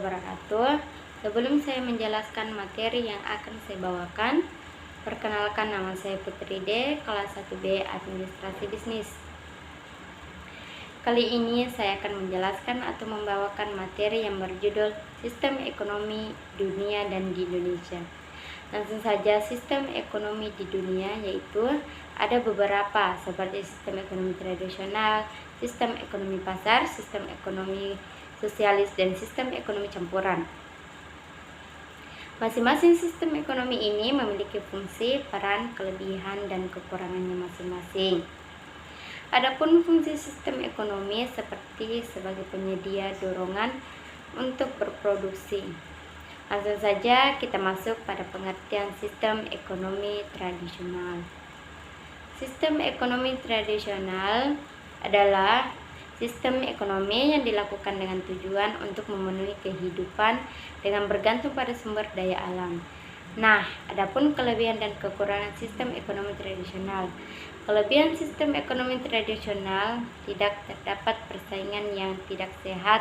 wabarakatuh. Sebelum saya menjelaskan materi yang akan saya bawakan, perkenalkan, nama saya Putri D, kelas 1B Administrasi Bisnis. Kali ini saya akan menjelaskan atau membawakan materi yang berjudul Sistem Ekonomi Dunia dan di Indonesia. Langsung saja, sistem ekonomi di dunia yaitu ada beberapa seperti sistem ekonomi tradisional, sistem ekonomi pasar, sistem ekonomi sosialis, dan sistem ekonomi campuran. Masing-masing sistem ekonomi ini memiliki fungsi, peran, kelebihan, dan kekurangannya masing-masing. Adapun fungsi sistem ekonomi seperti sebagai penyedia dorongan untuk berproduksi. Langsung saja kita masuk pada pengertian sistem ekonomi tradisional. Sistem ekonomi tradisional adalah sistem ekonomi yang dilakukan dengan tujuan untuk memenuhi kehidupan dengan bergantung pada sumber daya alam. Nah, adapun kelebihan dan kekurangan sistem ekonomi tradisional. Kelebihan sistem ekonomi tradisional, tidak terdapat persaingan yang tidak sehat.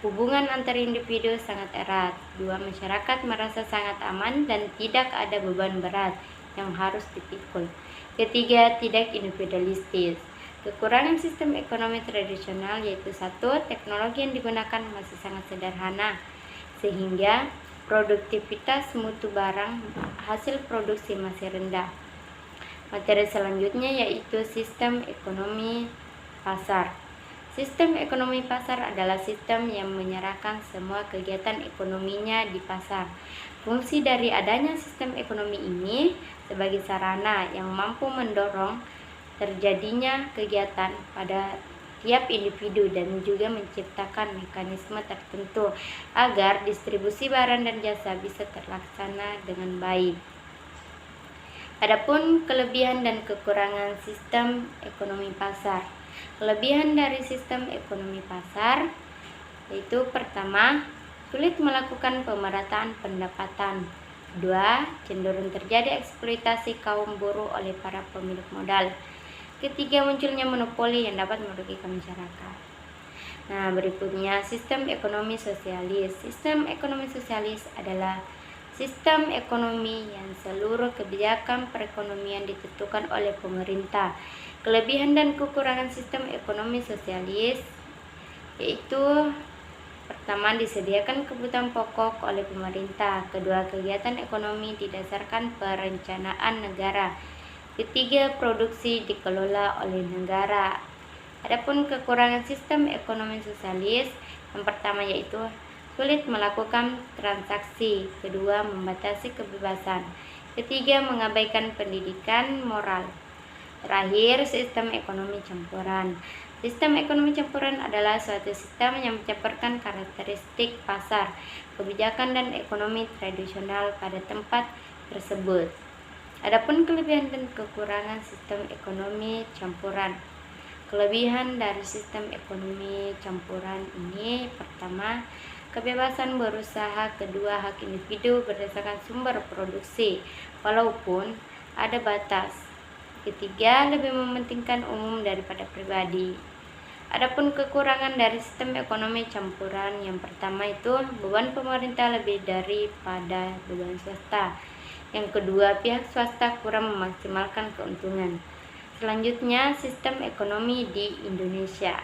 Hubungan antar individu sangat erat. 2. Masyarakat merasa sangat aman dan tidak ada beban berat yang harus dipikul. 3. Tidak individualistis. Kekurangan sistem ekonomi tradisional yaitu 1. Teknologi yang digunakan masih sangat sederhana, sehingga produktivitas mutu barang hasil produksi masih rendah. Materi selanjutnya yaitu sistem ekonomi pasar. Sistem ekonomi pasar adalah sistem yang menyerahkan semua kegiatan ekonominya di pasar. Fungsi dari adanya sistem ekonomi ini sebagai sarana yang mampu mendorong terjadinya kegiatan pada tiap individu dan juga menciptakan mekanisme tertentu agar distribusi barang dan jasa bisa terlaksana dengan baik. Adapun kelebihan dan kekurangan sistem ekonomi pasar. Kelebihan dari sistem ekonomi pasar yaitu pertama, sulit melakukan pemerataan pendapatan. 2. Cenderung terjadi eksploitasi kaum buruh oleh para pemilik modal. 3. Munculnya monopoli yang dapat merugikan masyarakat. Nah, berikutnya sistem ekonomi sosialis. Sistem ekonomi sosialis adalah sistem ekonomi yang seluruh kebijakan perekonomian ditentukan oleh pemerintah. Kelebihan dan kekurangan sistem ekonomi sosialis yaitu pertama, disediakan kebutuhan pokok oleh pemerintah. 2. Kegiatan ekonomi didasarkan perencanaan negara. 3. Produksi dikelola oleh negara. Adapun kekurangan sistem ekonomi sosialis, yang pertama yaitu sulit melakukan transaksi. 2. Membatasi kebebasan. 3. Mengabaikan pendidikan moral. Terakhir, sistem ekonomi campuran. Sistem ekonomi campuran adalah suatu sistem yang mencampurkan karakteristik pasar, kebijakan, dan ekonomi tradisional pada tempat tersebut. Adapun kelebihan dan kekurangan sistem ekonomi campuran. Kelebihan dari sistem ekonomi campuran ini pertama, kebebasan berusaha. 2. Hak individu berdasarkan sumber produksi walaupun ada batas. 3. Lebih mementingkan umum daripada pribadi. Adapun kekurangan dari sistem ekonomi campuran, yang pertama itu beban pemerintah lebih daripada beban swasta. Yang kedua, pihak swasta kurang memaksimalkan keuntungan. Selanjutnya, sistem ekonomi di Indonesia.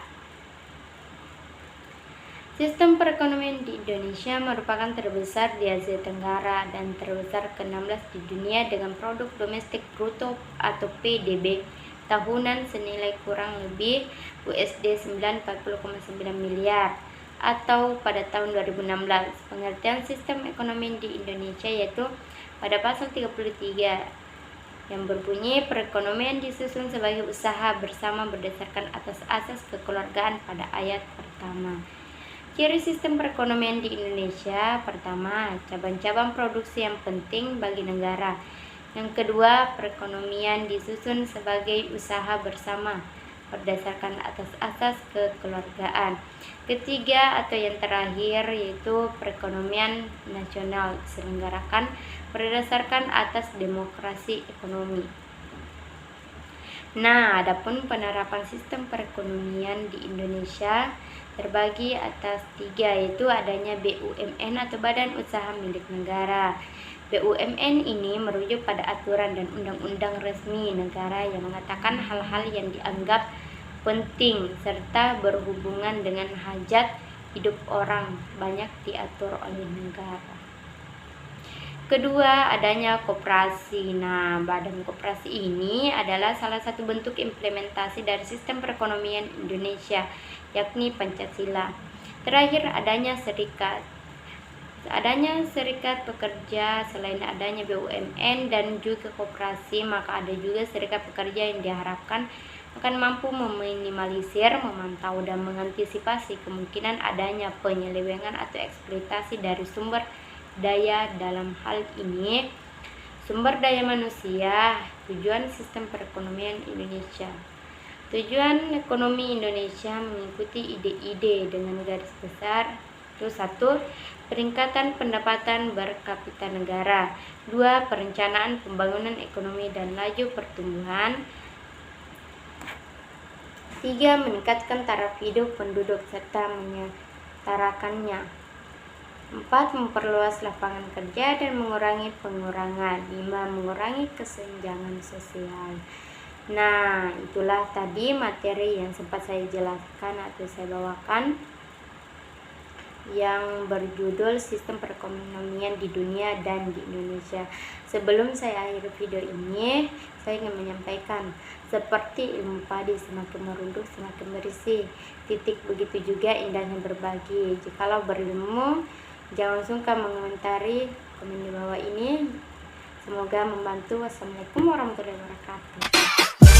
Sistem perekonomian di Indonesia merupakan terbesar di Asia Tenggara dan terbesar ke-16 di dunia dengan produk domestik bruto atau PDB tahunan senilai kurang lebih USD 940,9 miliar atau pada tahun 2016. Pengertian sistem ekonomi di Indonesia yaitu pada pasal 33 yang berbunyi perekonomian disusun sebagai usaha bersama berdasarkan atas asas kekeluargaan pada ayat pertama. Ciri sistem perekonomian di Indonesia, pertama, cabang-cabang produksi yang penting bagi negara. Yang kedua, perekonomian disusun sebagai usaha bersama berdasarkan atas asas kekeluargaan. Ketiga atau yang terakhir yaitu perekonomian nasional diselenggarakan berdasarkan atas demokrasi ekonomi. Nah, adapun penerapan sistem perekonomian di Indonesia terbagi atas 3, yaitu adanya BUMN atau Badan Usaha Milik Negara. BUMN ini merujuk pada aturan dan undang-undang resmi negara yang mengatakan hal-hal yang dianggap penting serta berhubungan dengan hajat hidup orang banyak diatur oleh negara. Kedua, adanya koperasi. Nah, badan koperasi ini adalah salah satu bentuk implementasi dari sistem perekonomian Indonesia, yakni Pancasila. Terakhir, adanya serikat. Adanya serikat pekerja. Selain adanya BUMN dan juga koperasi, maka ada juga serikat pekerja yang diharapkan akan mampu meminimalisir, memantau, dan mengantisipasi kemungkinan adanya penyelewengan atau eksploitasi dari sumber daya. Dalam hal ini sumber daya manusia. Tujuan sistem perekonomian Indonesia. Tujuan ekonomi Indonesia mengikuti ide-ide dengan garis besar itu 1. Peningkatan pendapatan berkapita negara. 2. Perencanaan pembangunan ekonomi dan laju pertumbuhan. 3. Meningkatkan taraf hidup penduduk serta menyetarakannya. 4. Memperluas lapangan kerja dan mengurangi pengurangan. 5. Mengurangi kesenjangan sosial. Nah, itulah tadi materi yang sempat saya jelaskan atau saya bawakan yang berjudul Sistem Perekonomian di Dunia dan di Indonesia. Sebelum saya akhiri video ini, saya ingin menyampaikan, seperti ilmu padi, semakin merunduk semakin bersih. Titik, begitu juga indahnya berbagi. Jikalau berilmu, jangan sungkan mengomentari komen di bawah ini. Semoga membantu. Wassalamualaikum warahmatullahi wabarakatuh.